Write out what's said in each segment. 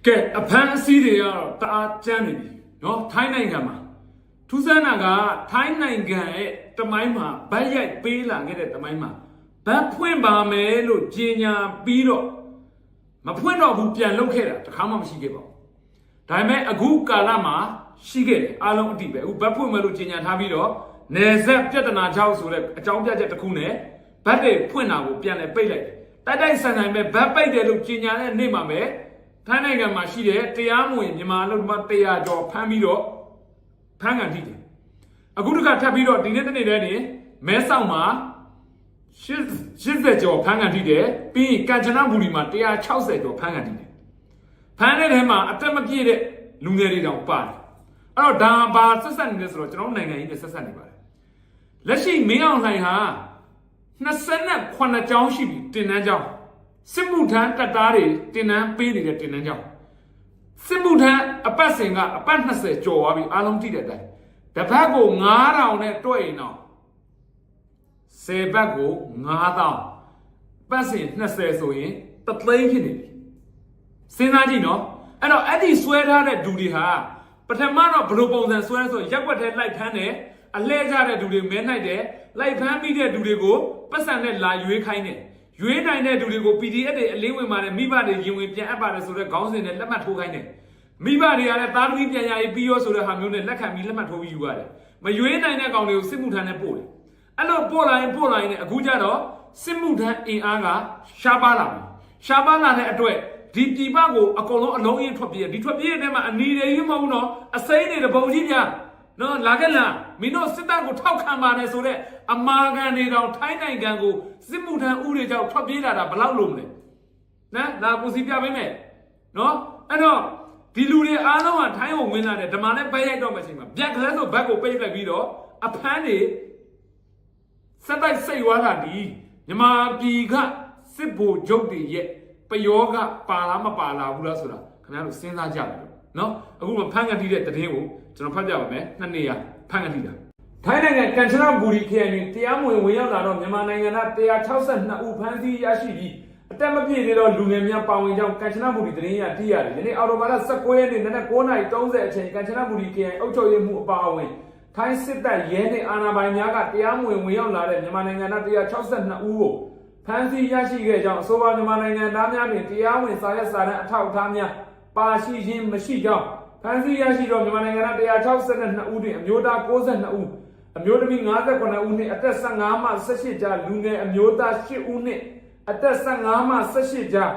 ကဲအဖမ်းအဆီးတွေကတော့တအားကျန်းနေပြီနော်ထိုင်းနိုင်ငံမှာထူးဆန်းတာကထိုင်းနိုင်ငံရဲ့တမိုင်းမှာဗတ်ရိုက်ပေးလာခဲ့တဲ့တမိုင်းမှာဗတ်ဖွင့်ပါမယ်လို့ကြေညာပြီးတော့မဖွင့်တော့ဘူးပြန်လုပ်ခဲ့တာတခါမှမရှိခဲ့ပါဘူးဒါပေမဲ့အခုကာလမှာရှိခဲ့တယ်အားလုံးအတိပဲအခုဗတ်ဖွင့်မယ်လို့ကြေညာထားပြီးတော့နယ်စပ်ပြဿနာကြောင့်ဆိုတဲ့အကြောင်းပြချက်တစ်ခုနဲ့ဗတ်တွေဖွင့်တာကိုပြန်လဲပိတ်လိုက်တယ်တိုက်ဆန်နိုင်မဲ့ဗတ်ပိတ်တယ်လို့ကြေညာတဲ့နေ့မှာပဲထိုင်းနိုင်ငံမှာရှိတဲ့တရားမဝင်မြန်မာအလုပ်သမား100ကျော်ဖမ်းပြီးတော့ဖမ်းကန်ထိတယ်အခုတခါထပ်ပြီးတော့ဒီနေ့တနေ့တည်းနေမဲဆောက်မှာ80ကျော်ဖမ်းကန်ထိတယ်ပြီးရင်ကမ်ချနဘူရီမှာ160ကျော်ဖမ်းကန်ထိတယ်ဖမ်းတဲ့ထဲမှာအသက်မပြည့်တဲ့လူငယ်တွေတောင်ပါတယ်အဲ့တော့ဒါဘာဆက်ဆက်နေလဲဆိုတော့ကျွန်တော်နိုင်ငံကြီးနဲ့ဆက်ဆက်နေပါတယ်လက်ရှိမင်းအောင်လှိုင်ဟာ28ကျောင်းရှိပြီတင်တန်းကျောင်းစစ်မှုထမ်းတပ်သားတွေတင်တန်းပေးနေတဲ့တင်တန်းကျောင်းစစ်မှုထမ်းအပတ်စဉ်ကအပတ်20ကျော်သွားပြီအားလုံးကြည့်တဲ့အတိုင်းတစ်ပတ်ကို9000နဲ့တွက်ရင်တော့10ပတ်ကို9000ပတ်စဉ်20ဆိုရင်3သိန်းဖြစ်နေပြီစဉ်းစားကြည့်နော်အဲ့တော့အဲ့ဒီဆွဲထားတဲ့ဒူတွေဟာပထမတော့ဘယ်လိုပုံစံဆွဲလဲဆိုရက်ွက်ထဲလိုက်ဖမ်းတယ်အလှဲကြတဲ့ဒူတွေမဲနိုင်တယ်လိုက်ဖမ်းပြီးတဲ့ဒူတွေကိုပတ်စံနဲ့လာရွေးခိုင်းတယ်ရွေးနိုင်တဲ့ဒူတွေကို PDF တွေအလင်းဝင်ပါတယ်မိဘတွေရင်ဝင်ပြန်အပ်ပါတယ်ဆိုတော့ခေါင်းစဉ်နဲ့လက်မှတ်ထိုးခိုင်းတယ်မိဘတွေကလည်းသားသမီးပြန်ရရေးပြီးရောဆိုတဲ့ဟာမျိုးနဲ့လက်ခံပြီးလက်မှတ်ထိုးပြီးယူရတယ်မရွေးနိုင်တဲ့ကောင်တွေကိုစစ်မှုထမ်းနဲ့ပို့တယ်အဲ့လိုပို့လိုက်နဲ့အခုကျတော့စစ်မှုထမ်းအင်အားကရှားပါလာပြီရှားပါလာတဲ့အတွက်ဒီပြည်ပကိုအကုန်လုံးအလုံးအင်းထွက်ပြေးဒီထွက်ပြေးတဲ့မှာအနီတွေကြီးမဟုတ်တော့အစိမ်းတွေတပုံကြီးပြနော်လာခဲ့လားမင်းတို့စစ်တပ်ကိုထောက်ခံပါတယ်ဆိုတော့အမာခံတွေတောင်ထိုင်းနိုင်ငံကိုစစ်မှုထမ်းဥတွေကြောင့်ထွက်ပြေးလာတာဘယ်လောက်လို့မလဲနော်လာကိုစီပြပေးမယ်နော်အဲ့တော့ဒီလူတွေအားလုံးကထိုင်းကိုဝင်လာတယ်ဓမ္မနဲ့ပဲရိုက်တော့မှချိန်မှာဗျက်ကလေးဆိုဘက်ကိုပိတ်လိုက်ပြီးတော့အဖမ်းတွေစက်တိုက်စိတ်ဝါးတာဒီမြန်မာပြည်ကစစ်ဗိုလ်ချုပ်တွေရဲ့ပယောကပါလားမပါလားဘူးလားဆိုတာခင်ဗျားတို့စဉ်းစားကြပါလို့နော်အခုမှဖမ်းကန်ထိတဲ့သတင်းကိုကျွန်တော်ဖတ်ပြပါမယ်2နေရဖမ်းကန်ထိတာထိုင်းနိုင်ငံကမ်ချနဘူရီခရိုင်တွင်တရားမဝင်ဝင်ရောက်လာတော့မြန်မာနိုင်ငံသား162ဦးဖမ်းဆီးရရှိပြီးအတက်မပြည့်သေးတော့လူငယ်များပါဝင်ကြောင်းကမ်ချနဘူရီသတင်းရသိရတယ်ဒီနေ့အော်တိုဘာလ19ရက်နေ့နနက်9:30အချိန်ကမ်ချနဘူရီခရိုင်အုပ်ချုပ်ရေးမှူးအပါအဝင်ထိုင်းစစ်တပ်ရဲနှင့်အာဏာပိုင်များကတရားမဝင်ဝင်ရောက်လာတဲ့မြန်မာနိုင်ငံသား162ဦးကိုဖမ်းဆီးရရှိခဲ့ကြောင်းအဆိုပါမြန်မာနိုင်ငံသားများတွင်တရားဝင်စာရွက်စာတမ်းအထောက်အထားများပါရှိခြင်းမရှိကြောင်းဖမ်းဆီးရရှိသောမြန်မာနိုင်ငံသား162ဦးတွင်အမျိုးသား62ဦးအမျိုးသမီး59ဦးနှင့်အသက်15မှ18ကြားလူငယ်အမျိုးသား8ဦးနှင့်အသက်15မှ18ကြား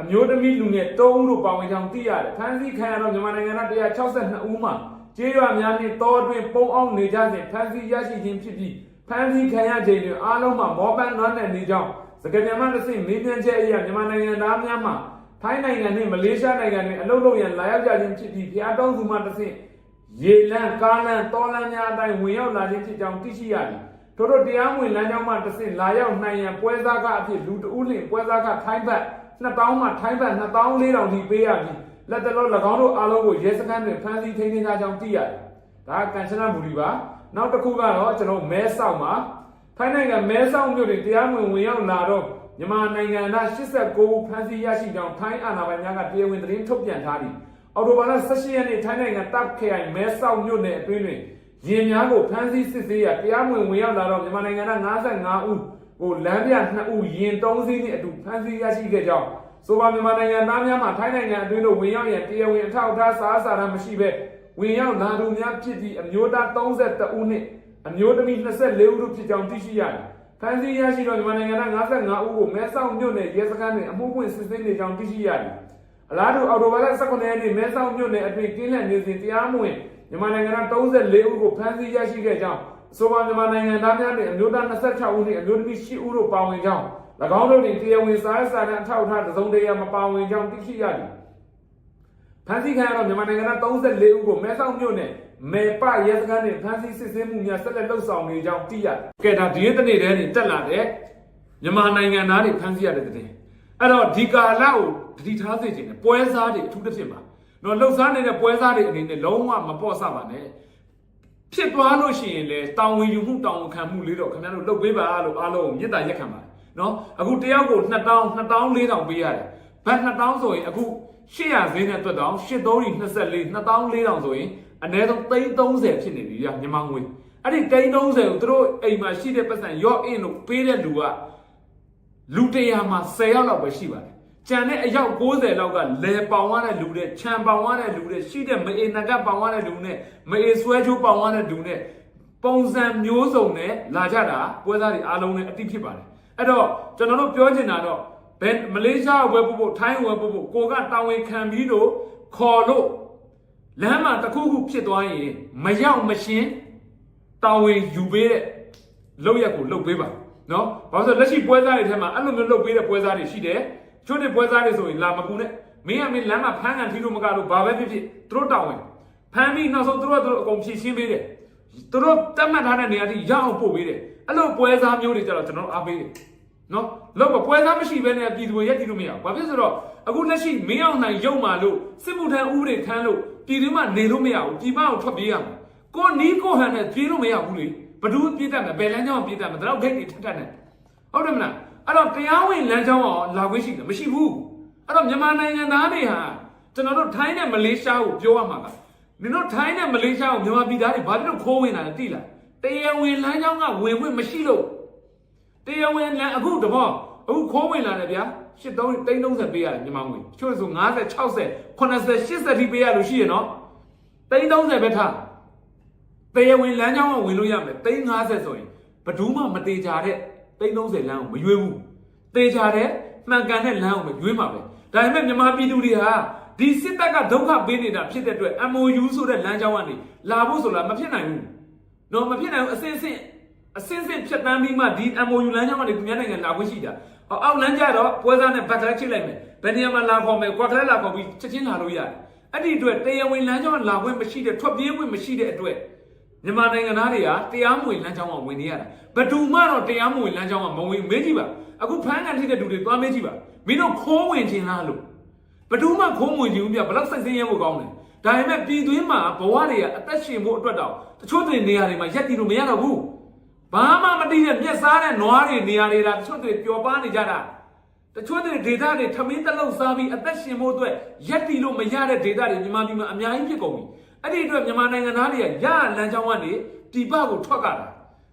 အမျိုးသမီးလူငယ်3ဦးတို့ပါဝင်ကြောင်းသိရတယ်ဖမ်းဆီးခံရသောမြန်မာနိုင်ငံသား162ဦးမှာကျေးရွာများနှင့်တောတွင်ပုံအောင်နေကြစဉ်ဖမ်းဆီးရရှိခြင်းဖြစ်ပြီးဖမ်းဆီးခံရချိန်တွင်အားလုံးမှာမောပန်းနွမ်းနယ်နေကြောင်းစကားပြန်မှတစ်ဆင့်မေးမြန်းချက်အရမြန်မာနိုင်ငံသားများမှာထိုင်းနိုင်ငံနှင့်မလေးရှားနိုင်ငံတွင်အလုပ်လုပ်ရန်လာရောက်ကြခြင်းဖြစ်ပြီးဖျားတောင်းသူမှတစ်ဆင့်ရေလန်းကားလန်းတောလန်းများအတိုင်းဝင်ရောက်လာခြင်းဖြစ်ကြောင်းသိရှိရသည်ထို့တရားမဝင်လမ်းကြောင်းမှတစ်ဆင့်လာရောက်နိုင်ရန်ပွဲစားကအဖြစ်လူတဦးလျှင်ပွဲစားကထိုင်းဘတ်2000မှထိုင်းဘတ်2400ထိပေးရပြီးလက်တလုံး၎င်းတို့အားလုံးကိုရဲစခန်းတွင်ဖမ်းဆီးထိန်းသိမ်းထားကြောင်းသိရတယ်ဒါကကမ်ချနဘူရီပါနောက်တစ်ခုကတော့ကျွန်တော်မဲဆောက်မှာထိုင်းနိုင်ငံမဲဆောက်မြို့တွင်တရားမဝင်ဝင်ရောက်လာတော့မြန်မာနိုင်ငံသား89ဦးဖမ်းဆီးရရှိကြောင်းထိုင်းအာဏာပိုင်များကတရားဝင်သတင်းထုတ်ပြန်ထားသည်အော်တိုဘာလ18ရက်နေ့ထိုင်းနိုင်ငံတပ်ခရိုင်မဲဆောက်မြို့နယ်အတွင်းတွင်ယာဉ်များကိုဖမ်းဆီးစစ်ဆေးရတရားမဝင်ဝင်ရောက်လာတော့မြန်မာနိုင်ငံသား55ဦးကိုလမ်းပြ2ဦးယာဉ်3စီးနှင့်အတူဖမ်းဆီးရရှိခဲ့ကြောင်းဆိုပါမြန်မာနိုင်ငံသားများမှထိုင်းနိုင်ငံအတွင်းသို့ဝင်ရောက်ရန်တရားဝင်အထောက်အထားစာအစာမရှိဘဲဝင်ရောက်လာသူများဖြစ်ပြီးအမျိုးသား32ဦးနှင့်အမျိုးသမီး24ဦးတို့ဖြစ်ကြောင်းသိရှိရတယ်ဖမ်းဆီးရရှိသောမြန်မာနိုင်ငံသား55ဦးကိုမဲဆောက်မြို့နယ်ရဲစခန်းတွင်အမှုဖွင့်စစ်ဆေးနေကြောင်းသိရှိရတယ်အလားတူအော်တိုဘာလ18ရက်နေ့မဲဆောက်မြို့နယ်အတွင်းကင်းလှည့်နေစဉ်တရားမဝင်မြန်မာနိုင်ငံသား34ဦးကိုဖမ်းဆီးရရှိခဲ့ကြောင်းအဆိုပါမြန်မာနိုင်ငံသားများတွင်အမျိုးသား26ဦးနှင့်အမျိုးသမီး10ဦးတို့ပါဝင်ကြောင်း၎င်းတို့တွင်တရားဝင်စာရွက်စာတမ်းအထောက်အထားတစ်စုံတစ်ရာမပါဝင်ကြောင်းသိရှိရသည်ဖမ်းဆီးခံရသောမြန်မာနိုင်ငံသား34ဦးကိုမဲဆောက်မြို့နယ်မေပရဲစခန်းတွင်ဖမ်းဆီးစစ်ဆေးမှုများဆက်လက်လုပ်ဆောင်နေကြောင်းသိရတယ်။ကဲဒါဒီနေ့တနေ့တည်းနေတက်လာတဲ့မြန်မာနိုင်ငံသားတွေဖမ်းဆီးရတဲ့တဲ့အဲ့တော့ဒီကာလကိုတတိထားစေခြင်းနဲ့ပွဲစားတွေအထူးသဖြင့်ပါနော်လှုပ်ရှားနေတဲ့ပွဲစားတွေအနေနဲ့လုံးဝမပေါ့ဆပါနဲ့ဖြစ်သွားလို့ရှိရင်လေတောင်းဝင်ယူမှုတောင်းဝန်ခံမှုလေးတော့ခင်ဗျားတို့လုပ်ပေးပါလို့အားလုံးကိုမေတ္တာရက်ခံပါတယ်နော်အခုတယောက်ကို2000 2400ပေးရတယ်ဘတ်2000ဆိုရင်အခု 800ဈေးနဲ့တွက်တော့8324 2400ဆိုရင်အနည်းဆုံး330ဖြစ်နေပြီဗျမြန်မာငွေအဲ့ဒီ330ကိုသူတို့အိမ်မှာရှိတဲ့ပတ်စံရော့အင်းလို့ပေးတဲ့လူကလူ100မှာ10ယောက်လောက်ပဲရှိပါတယ်ကျန်တဲ့အယောက်90လောက်ကလဲပေါင်ရတဲ့လူနဲ့ခြံပေါင်ရတဲ့လူနဲ့ရှိတဲ့မအေနကပေါင်ရတဲ့လူနဲ့မအေဆွဲချိုးပေါင်ရတဲ့လူနဲ့ပုံစံမျိုးစုံနဲ့လာကြတာပွဲသားတွေအားလုံးနဲ့အတိဖြစ်ပါတယ်အဲ့တော့ကျွန်တော်တို့ပြောချင်တာတော့ဘယ်မလေးရှားဝယ်ဖို့ထိုင်းဝယ်ဖို့ကိုကတာဝန်ခံပြီးတော့ခေါ်လို့လမ်းမှာတစ်ခုခုဖြစ်သွားရင်မရောက်မရှင်းတာဝန်ယူပေးတဲ့လောက်ရက်ကိုလုပ်ပေးပါနော်ဘာလို့လဲလက်ရှိပွဲသားတွေထဲမှာအဲ့လိုမျိုးလုပ်ပေးတဲ့ပွဲသားတွေရှိတယ်ချို့တဲ့ပွဲသားတွေဆိုရင်လာမကူနဲ့မင်းကမင်းလမ်းမှာဖမ်းကန်ထီလို့မကတော့ဘာပဲဖြစ်ဖြစ်သူတို့တာဝန်ဖမ်းပြီးနောက်ဆုံးသူတို့အကုန်ဖြည့်ရှင်းပေးတယ်သူတို့တတ်မှတ်ထားတဲ့နေရာထိရအောင်ပို့ပေးတယ်အဲ့လိုပွဲသားမျိုးတွေကြတော့ကျွန်တော်အားပေးတယ်နော်လောကပွဲသားမရှိဘဲနဲ့ပြည်သူတွေရက်ကြည့်လို့မရဘူးဘာဖြစ်ဆိုတော့အခုလက်ရှိမင်းအောင်နိုင်ရုံမာလို့စစ်မှုထမ်းဥပဒေခန်းလို့ပြည်သူမှနေလို့မရဘူးပြည်ပအောင်ထွက်ပြေးရမှာကိုနီးကိုဟန်နဲ့ပြေးလို့မရဘူးလေဘဒူးပြေးတတ်မယ်ဘယ်လမ်းကြောင်းပြေးတတ်မယ်ဒါတော့ဂိတ်တွေထက်နေဟုတ်တယ်မလားအဲ့တော့တရားဝင်လမ်းကြောင်းအောင်လာခွင့်ရှိတယ်မရှိဘူးအဲ့တော့မြန်မာနိုင်ငံသားတွေဟာကျွန်တော်တို့ထိုင်းနဲ့မလေးရှားကိုပြောရမှာကနင်တို့ထိုင်းနဲ့မလေးရှားကိုမြန်မာပြည်သားတွေဘာလို့ခိုးဝင်လာလဲသိလားတရားဝင်လမ်းကြောင်းကဝင်ခွင့်မရှိလို့တရားဝင်လမ်းအခုတဘောအခုခိုးဝင်လာတယ်ဗျာ8330ပေးရတယ်မြန်မာငွေချို့ဆို50 60 80 80ထိပေးရလို့ရှိရနော်330ပဲထားတရားဝင်လမ်းကြောင်းကဝင်လို့ရမယ်350ဆိုရင်ဘယ်သူမှမသေးကြတဲ့330လမ်းကိုမရွေးဘူးသေချာတဲ့မှန်ကန်တဲ့လမ်းကိုမရွေးမှာပဲဒါပေမဲ့မြန်မာပြည်သူတွေဟာဒီစစ်တပ်ကဒုက္ခပေးနေတာဖြစ်တဲ့အတွက် MOU ဆိုတဲ့လမ်းကြောင်းကနေလာဖို့ဆိုတာမဖြစ်နိုင်ဘူးနော်မဖြစ်နိုင်ဘူးအစင်းစင်းဖြတ်တန်းပြီးမှဒီ MOU လမ်းကြောင်းကနေသူများနိုင်ငံလာခွင့်ရှိတာအောက်လမ်းကြတော့ပွဲစားနဲ့ဘက်ကလေးချစ်လိုက်မယ်ဘယ်နေရာမှာလာခေါ်မယ်ကွာကလေးလာခေါ်ပြီးချက်ချင်းလာလို့ရတယ်အဲ့ဒီအတွက်တရားဝင်လမ်းကြောင်းလာခွင့်မရှိတဲ့ထွက်ပြေးခွင့်မရှိတဲ့အတွက်မြန်မာနိုင်ငံသားတွေကတရားမဝင်လမ်းကြောင်းကဝင်နေရတာဘယ်သူမှတော့တရားမဝင်လမ်းကြောင်းကမဝင်မေးကြည့်ပါအခုဖမ်းကန်ထိတဲ့လူတွေသွားမေးကြည့်ပါမင်းတို့ခိုးဝင်ခြင်းလားလို့ဘယ်သူမှခိုးဝင်ခြင်းဘူးပြဘလောက်စိတ်ဆင်းရဲဖို့ကောင်းတယ်ဒါပေမဲ့ပြည်တွင်းမှာဘဝတွေကအသက်ရှင်ဖို့အတွက်တော့တချို့တွေနေရာတွေမှာရက်တည်လို့မရတော့ဘူးဘာမှမသိတဲ့မျက်စားတဲ့နွားတွေနေရာတွေဒါတချို့တွေပျော်ပါနေကြတာတချို့တွေဒေသတွေထမင်းတလုံးစားပြီးအသက်ရှင်ဖို့အတွက်ရက်တည်လို့မရတဲ့ဒေသတွေမြန်မာပြည်မှာအများကြီးဖြစ်ကုန်ပြီအဲ့ဒီအတွက်မြန်မာနိုင်ငံသားတွေကရလမ်းကြောင်းကနေဒီပကိုထွက်ကြတ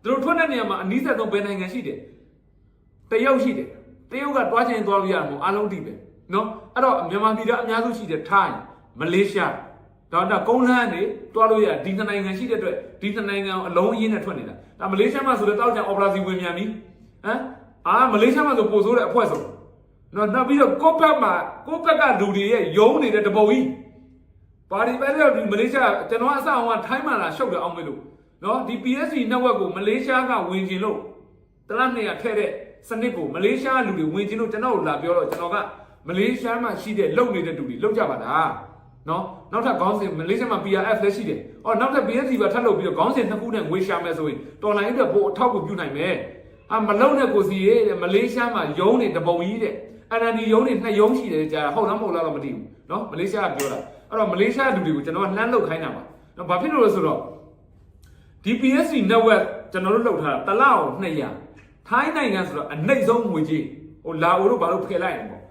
ာသူတို့ထွက်တဲ့နေရာမှာအနည်းဆက်ဆုံးဘယ်နိုင်ငံရှိတယ်တရုတ်ရှိတယ်တရုတ်ကတွားချင်သွားလို့ရမှာအားလုံးတည်ပဲနော်အဲ့တော့မြန်မာပြည်ကအများစုရှိတယ်ထိုင်းမလေးရှားတော့ကုန်းလန်းနေတွားလို့ရဒီနှစ်နိုင်ငံရှိတဲ့အတွက်ဒီနှစ်နိုင်ငံအလုံးအရင်းနဲ့ထွက်နေတာဒါမလေးရှားမှာဆိုတော့တောက်ကြံအော်ပရာစီဝင်မြန်ပြီဟမ်မလေးရှားမှာဆိုပို့ဆိုးတဲ့အဖွဲ့ဆုံးနော်နောက်ပြီးတော့ကိုယ့်ဘက်ကလူတွေရဲ့ယုံနေတဲ့တပုံကြီးပါတီပဲတော့ဒီမလေးရှားကျွန်တော်အစအောင်ကထိုင်းမှာလာရှုပ်တယ်အောင်မလို့နော်ဒီ PSC network ကိုမလေးရှားကဝင်ကျင်လို့တလား200ထည့်တဲ့စနစ်ကိုမလေးရှားလူတွေဝင်ကျင်လို့ကျွန်တော်လာပြောတော့ကျွန်တော်ကမလေးရှားမှာရှိတဲ့လုံနေတဲ့လူတွေလုံကြပါလားနော်နောက်ထပ်ခေါင်းစဉ်မလေးရှားမှာ PRF လည်းရှိတယ်။အော်နောက်ထပ် PSC ပါထပ်လုပ်ပြီးတော့ခေါင်းစဉ်နှစ်ခုနဲ့ငွေရှာမယ်ဆိုရင်တော်လိုင်းအတွက်ပို့အထောက်အကူပြုနိုင်မယ်။မလုံတဲ့ကိုစီရဲ့မလေးရှားမှာယုံနေတပုံကြီးတဲ့ NND ယုံနေ2ယုံရှိတယ်ကြာဟုတ်လားမဟုတ်လားတော့မသိဘူး။နော်မလေးရှားကပြောတာ။အဲ့တော့မလေးရှားလူတွေကိုကျွန်တော်ကလှမ်းလုတ်ခိုင်းတာပါ။နော်ဘာဖြစ်လို့လဲဆိုတော့ဒီ PSC network ကျွန်တော်တို့လုပ်ထားတာတစ်လအောင်200ထိုင်းနိုင်ငံဆိုတော့အနှိမ့်ဆုံးငွေကြီးဟိုလာအိုတို့ဘာလို့ဖယ်လိုက်ရင်ပေါ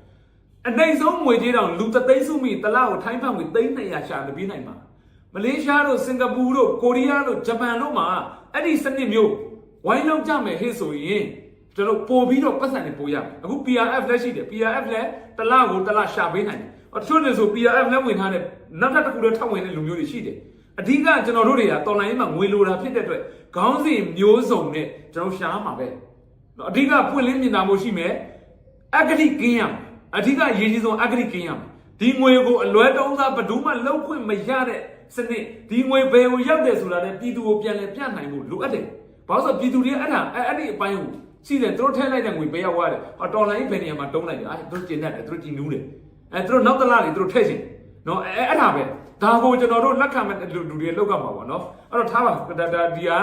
့အနှိမ့်ဆုံးငွေကြီးတောင်လူ3သိန်းစုမိတစ်လကိုထိုင်းဖက်ငွေ300ရှာမပြေးနိုင်ပါမလေးရှားတို့စင်ကာပူတို့ကိုရီးယားတို့ဂျပန်တို့မှာအဲ့ဒီစနစ်မျိုးဝိုင်းလုံးကြမယ်ဟဲ့ဆိုရင်ကျွန်တော်ပို့ပြီးတော့ပတ်စံတွေပို့ရမယ်အခု PRF လက်ရှိတယ် PRF လည်းတစ်လကိုတစ်လရှာပေးနိုင်တယ်အချို့တွေဆို PRF လည်းဝင်ထားတဲ့နောက်တစ်ခုလည်းထောက်ဝင်တဲ့လူမျိုးတွေရှိတယ်အဓိကကျွန်တော်တို့တွေကတော်လိုင်းမှာငွေလိုတာဖြစ်တဲ့အတွက်ခေါင်းစဉ်မျိုးစုံနဲ့ကျွန်တော်ရှားမှာပဲအဓိကပွင့်လင်းမြင်သာမှုရှိမယ်အဂတိကင်းရမယ်အဓိကရေးကြီးဆုံးအဂတိကင်းရမယ်ဒီငွေကိုအလွဲတုံးစားဘယ်သူမှလောက်ခွင့်မရတဲ့စနစ်ဒီငွေဘယ်ကိုရောက်တယ်ဆိုတာလည်းပြည်သူကိုပြန်လည်ပြနိုင်ဖို့လိုအပ်တယ်ဘာလို့ဆိုပြည်သူတွေအဲ့ဒီအပိုင်းကိုရှိတယ်သူတို့ထည့်လိုက်တဲ့ငွေဘယ်ရောက်သွားတယ်တော်လိုင်းဘယ်နေရာမှာတုံးလိုက်တယ်သူတို့ကျင်တတ်တယ်သူတို့ကြည်နူးတယ်သူတို့နောက်တစ်လတွေသူတို့ထည့်ရှင်နော်အဲ့ဒါပဲဒါကိုကျွန်တော်တို့လက်ခံမဲ့လူတွေလောက်ကမှာပေါ့နော်အဲ့တော့ထားပါဒီဟာ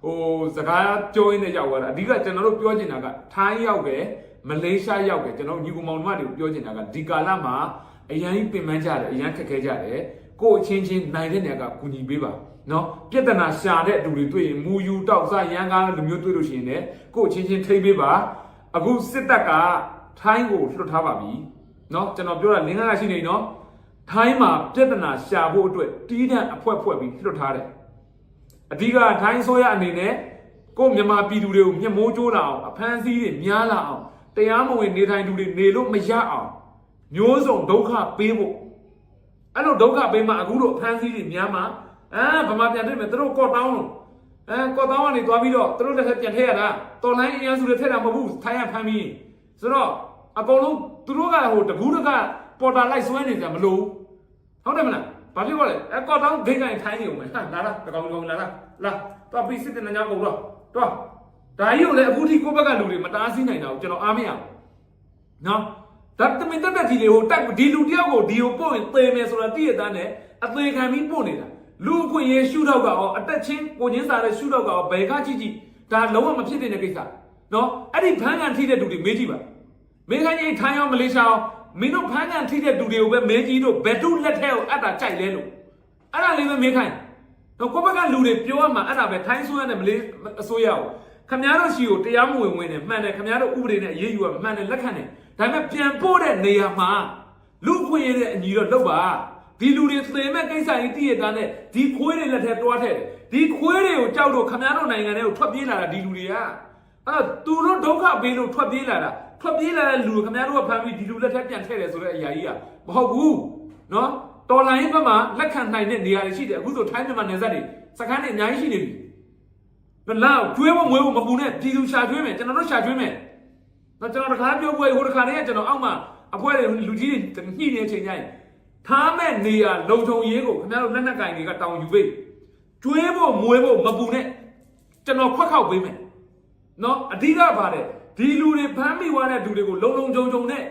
ဟိုစကားပြောရင်းနဲ့ရောက်သွားတာအဓိကကျွန်တော်တို့ပြောချင်တာကထိုင်းရောက်တယ်မလေးရှားရောက်တယ်ကျွန်တော်ညီကောင်မောင်တို့တွေကိုပြောချင်တာကဒီကာလမှာအရန်ပင်ပန်းကြတယ်အရန်ခက်ခဲကြတယ်ကိုယ်ချင်းချင်းနိုင်တဲ့နေရာကကူညီပေးပါနော်ပြဿနာရှာတဲ့လူတွေတွေ့ရင်မူယူတောက်စားရန်ကားလူမျိုးတွေ့လို့ရှိရင်လည်းကိုယ်ချင်းချင်းထိမ့်ပေးပါအခုစစ်တပ်ကထိုင်းကိုလွှတ်ထားပါပြီ နော်ကျွန်တော်ပြောတာလင်းကားရှိနေနော်ထိုင်းမှာပြဿနာရှာဖို့အတွက်တီးတန့်အဖွဲပြီးလွတ်ထားတယ်အဓိကထိုင်းဆိုရအနေနဲ့ကိုမြန်မာပြည်သူတွေကိုမျက်မိုးကျိုးလာအောင်အဖမ်းဆီးတွေများလာအောင်တရားမဝင်နေထိုင်သူတွေနေလို့မရအောင်မျိုးစုံဒုက္ခပေးဖို့အဲ့လိုဒုက္ခပေးမှအခုတို့အဖမ်းဆီးတွေများမှာဗမာပြန်တွေ့မယ်သူတို့ကော့တောင်းလို့ကော့တောင်းကနေသွားပြီးတော့သူတို့လည်းပြန်ထည့်ရတာတော်လိုင်းအင်အားစုတွေထည့်တာမဟုတ်ဘူးထိုင်းရဖမ်းပြီးဆိုတော့အကုန်လုံးသူတို့ကဟိုတကူးတကပေါ်တာလိုက်ဆွဲနေကြမလို့ဟုတ်တယ်မလားဘာဖြစ်လို့လဲကော့တောင်းဒိတ်တိုင်းထိုင်းနေဦးမယ်လာတကောင်လာတော့ပြီးစစ်တဲ့ညောင်းကုန်တော့ဒါကြီးကိုလည်းအခုထိကိုယ့်ဘက်ကလူတွေမတားဆီးနိုင်တာကိုကျွန်တော်အားမရဘူးနော်ဒါတမင်တက်ကြီးတွေဟိုတက်ဒီလူတယောက်ကိုဒီကိုပို့ရင်သေမယ်ဆိုတာတည့်ရတဲ့နဲ့အသေးခံပြီးပို့နေတာလူအခွင့်ရေးရှုထောက်ကရောအတက်ချင်းကိုချင်းစားတဲ့ရှုထောက်ကရောဘယ်ကကြည့်ဒါလုံးဝမဖြစ်တဲ့ကိစ္စနော်အဲ့ဒီဖမ်းကန်ထိတဲ့လူတွေမေးကြည့်ပါမေးခိုင်းရင်ထိုင်းရောမလေးရှားရောမင်းတို့ဖမ်းကန်ထိတဲ့လူတွေကိုပဲမေးကြည့်တို့ဘယ်သူလက်ထဲကိုအပ်တာကြိုက်လဲလို့အဲ့ဒါလေးပဲမေးခိုင်းတော့ကိုယ့်ဘက်ကလူတွေပြောရမှာအဲ့ဒါပဲထိုင်းဆိုရတဲ့မလေးအစိုးရကိုခင်ဗျားတို့ရှိကိုတရားမဝင်ဝင်နဲ့မှန်တယ်ခင်ဗျားတို့ဥပဒေနဲ့အရေးယူရမှန်တယ်လက်ခံတယ်ဒါပေမဲ့ပြန်ပို့တဲ့နေရာမှာလူခွင့်ရတဲ့အညီတော့လုပ်ပါဒီလူတွေသေမဲ့ကိစ္စကြီးတည့်ရတဲ့နဲ့ဒီခွေးတွေလက်ထဲတွားထည့်ဒီခွေးတွေကိုကြောက်တော့ခင်ဗျားတို့နိုင်ငံထဲကိုထွက်ပြေးလာတာဒီလူတွေကသူတို့ဒုက္ခပေးလို့ထွက်ပြေးလာတာထွက်ပြေးလာတဲ့လူခင်ဗျားတို့ကဖမ်းပြီးဒီလူလက်ထဲပြန်ထည့်တယ်ဆိုတဲ့အရာကြီးကမဟုတ်ဘူးနော်တော်လိုင်းဘက်မှာလက်ခံနိုင်တဲ့နေရာတွေရှိတယ်အခုဆိုထိုင်းမြန်မာနယ်စပ်တွေစခန်းတွေအများကြီးရှိနေပြီလာကျွေးဖို့မွေးဖို့မပူနဲ့ပြည်သူရှာကျွေးမယ်ကျွန်တော်တို့ရှာကျွေးမယ်တော့ကျွန်တော်တခါပြောပွဲဟိုတခါတည်းကကျွန်တော်အောက်မှာအဖွဲတွေလူကြီးတွေညှိနေတဲ့အချိန်ကျရင်ထားမဲ့နေရာလုံခြုံရေးကိုခင်ဗျားတို့လက်နက်ကင်တွေကတောင်းယူပေးကျွေးဖို့မွေးဖို့မပူနဲ့ကျွန်တော်ခွက်ခောက်ပေးမယ်နော်အဓိကပါတယ်ဒီလူတွေဖမ်းမိသွားတဲ့လူတွေကိုလုံလုံခြုံနဲ့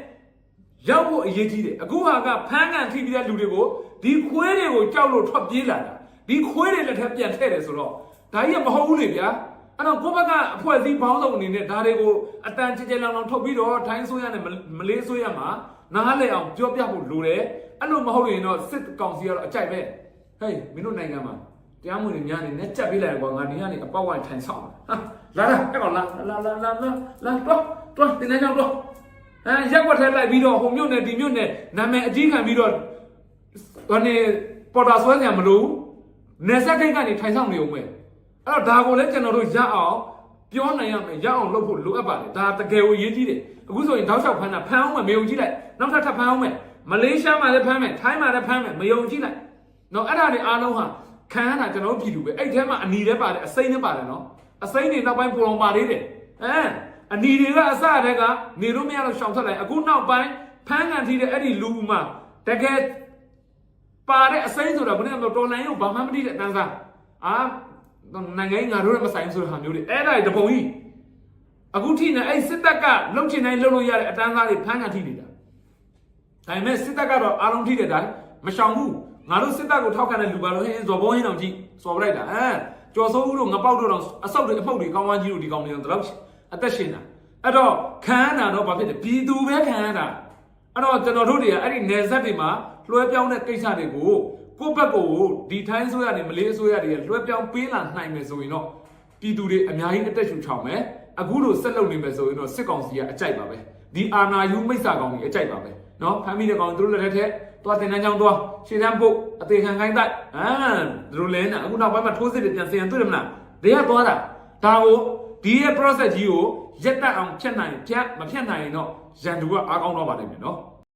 ရောက်ဖို့အရေးကြီးတယ်အခုဟာကဖမ်းကန်ထိပြီးတဲ့လူတွေကိုဒီခွေးတွေကိုကြောက်လို့ထွက်ပြေးလာတာဒီခွေးတွေလက်ထက်ပြန်ထည့်တယ်ဆိုတော့ဒါကြီးကမဟုတ်ဘူးလေဗျာအဲ့တော့ကိုယ့်ဘက်ကအဖွဲစည်းပေါင်းစုံအနေနဲ့ဒါတွေကိုအတန်ကြဲလောင်ထုတ်ပြီးတော့ထိုင်းဆိုရနဲ့မလေးဆိုရမှာနားလေအောင်ပြောပြဖို့လိုတယ်အဲ့လိုမဟုတ်ရင်တော့စစ်ကောင်စီကတော့အကြိုက်ပဲဟေးမင်းတို့နိုင်ငံမှာတရားမဝင်များနေနဲ့ကြက်ပေးလိုက်ကွာငါဒီကနေအပေါက်ဝိုင်းထိုင်ဆောင်လာအဲ့ကောင်လာတော့တင်းနေကြတော့ရက်ွက်ထဲလိုက်ပြီးတော့ဟိုမြို့နယ်ဒီမြို့နယ်နာမည်အကြီးခံပြီးတော့ဒီနေ့ပေါ်တာဆွဲကြမလို့နေဆက်ခိတ်ကနေထိုင်ဆောင်နေအောင်ပဲအဲ့တော့ဒါကိုလည်းကျွန်တော်တို့ရအောင်ပြောနိုင်ရမယ်ရအောင်လုပ်ဖို့လိုအပ်ပါတယ်ဒါတကယ်ကိုအရေးကြီးတယ်အခုဆိုရင်တောက်လျှောက်ဖမ်းတာဖမ်းအောင်မယ်မယုံကြည်လိုက်နောက်ထပ်ဖမ်းအောင်မယ်မလေးရှားမှာလည်းဖမ်းမယ်ထိုင်းမှာလည်းဖမ်းမယ်မယုံကြည်လိုက်နော်အဲ့ဒါတွေအားလုံးဟာခံရတာကျွန်တော်တို့ပြည်သူပဲအဲ့ထဲမှာအနီလည်းပါတယ်အစိမ့်လည်းပါတယ်နော်အစိမ့်တွေနောက်ပိုင်းပုံလုံးပါသေးတယ်အနီတွေကအစတဲ့ကနေလို့မရတော့ရှောင်ထွက်လိုက်အခုနောက်ပိုင်းဖမ်းကန်ထိတဲ့အဲ့ဒီလူမှာတကယ်ပါတဲ့အစိမ့်ဆိုတာဘယ်နဲ့တော့တော်လိုင်းကိုဘာမှမသိတဲ့အတန်းစားနိုင်ငံငါတို့လည်းမဆိုင်ဆိုတဲ့ဟာမျိုးတွေအဲ့ဒါတွေတပုံကြီးအခုထိနေအဲ့စစ်တပ်ကလုံချင်တိုင်းလုံလို့ရတဲ့အတန်းသားတွေဖမ်းကန်ထိနေတာဒါပေမဲ့စစ်တပ်ကတော့အားလုံးထိတဲ့အတိုင်းမရှောင်ဘူးငါတို့စစ်တပ်ကိုထောက်ခံတဲ့လူပါလို့ဟင်းဇော်ဘုံဟင်းအောင်ကြည့်စော်ပလိုက်တာကျော်စိုးဦးတို့ငပေါက်တို့တော့အဆောက်တွေအမှုတ်တွေကောင်းဝမ်းကြီးတို့ဒီကောင်တွေတော့အသက်ရှင်တာအဲ့တော့ခံရတာတော့ဘာဖြစ်လဲပြည်သူပဲခံရတာအဲ့တော့ကျွန်တော်တို့တွေကအဲ့ဒီနယ်စပ်တွေမှာလွှဲပြောင်းတဲ့ကိစ္စတွေကိုကိုယ့်ဘက်ကိုဒီထိုင်းဆိုရနေမလေးဆိုရတွေကလွှဲပြောင်းပေးလာနိုင်မယ်ဆိုရင်တော့ပြည်သူတွေအများကြီးအသက်ရှူချောင်မယ်အခုလိုဆက်လုပ်နေမယ်ဆိုရင်တော့စစ်ကောင်စီကအကြိုက်ပါပဲဒီအာဏာယူမိစ္ဆာကောင်ကြီးအကြိုက်ပါပဲနော်ဖမ်းမိတဲ့ကောင်တို့လက်ထက်သွားတင်တန်းချောင်းသွားရှေ့တန်းပုတ်အသေးခံခိုင်းတိုက်တို့လဲနေအခုနောက်ပိုင်းမှာထိုးစစ်တွေပြန်ဆင်ရတွေ့တယ်မလားတရားသွားတာဒါကိုဒီရဲ့ process ကြီးကိုရက်တက်အောင်ဖြတ်နိုင်မဖြတ်နိုင်ရင်တော့ရန်သူကအားကောင်းတော့ပါလိမ့်မယ်နော်